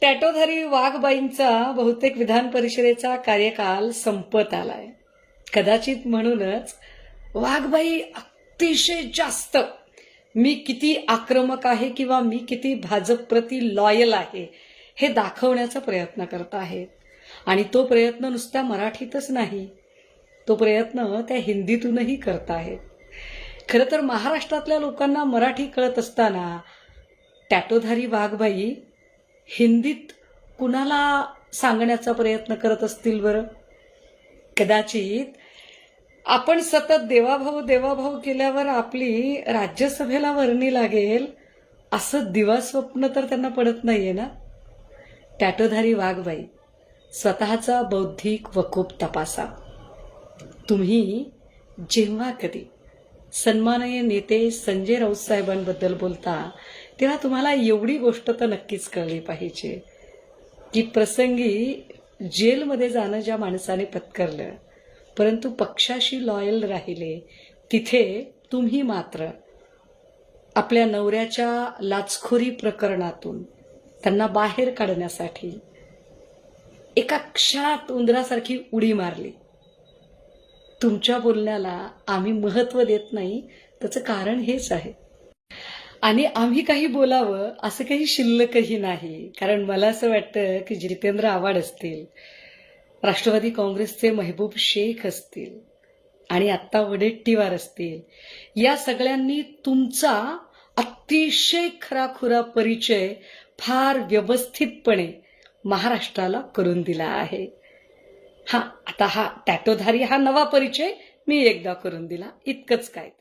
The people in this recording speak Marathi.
टॅटोधारी वाघबाईंचा बहुतेक विधान परिषदेचा कार्यकाल संपत आलाय. कदाचित म्हणूनच वाघबाई अतिशय जास्त मी किती आक्रमक आहे किंवा मी किती भाजपप्रती लॉयल आहे हे दाखवण्याचा प्रयत्न करत आहेत. आणि तो प्रयत्न नुसत्या मराठीतच नाही, तो प्रयत्न त्या हिंदीतूनही करत आहेत. खरं तर महाराष्ट्रातल्या लोकांना मराठी कळत असताना टॅटोधारी वाघबाई हिंदीत कुणाला सांगण्याचा प्रयत्न करत असतील बरं? कदाचित आपण सतत देवाभाऊ देवाभाऊ केल्यावर आपली राज्यसभेला वर्णी लागेल असं दिवास्वप्न तर त्यांना पडत नाहीये ना. टॅटोधारी वाघबाई, स्वतःचा बौद्धिक वकूफ तपासा. तुम्ही जेव्हा कधी सन्माननीय नेते संजय राऊत साहेबांबद्दल बोलता तेव्हा तुम्हाला एवढी गोष्ट तर नक्कीच कळली पाहिजे की प्रसंगी जेलमध्ये जाणं ज्या माणसाने पत्करलं परंतु पक्षाशी लॉयल राहिले, तिथे तुम्ही मात्र आपल्या नवऱ्याच्या लाचखोरी प्रकरणातून त्यांना बाहेर काढण्यासाठी एका क्षणात उंदरासारखी उडी मारली. तुमच्या बोलण्याला आम्ही महत्त्व देत नाही, त्याचं कारण हेच आहे. आणि आम्ही काही बोलावं असं काही शिल्लकही नाही. कारण मला असं वाटतं की जितेंद्र आव्हाड असतील, राष्ट्रवादी काँग्रेसचे महबूब शेख असतील आणि आत्ता वडेट्टीवार असतील, या सगळ्यांनी तुमचा अतिशय खराखुरा परिचय फार व्यवस्थितपणे महाराष्ट्राला करून दिला आहे. आता हा टॅटोधारी हा नवा परिचय मी एकदा करून दिला, इतकंच काय ते.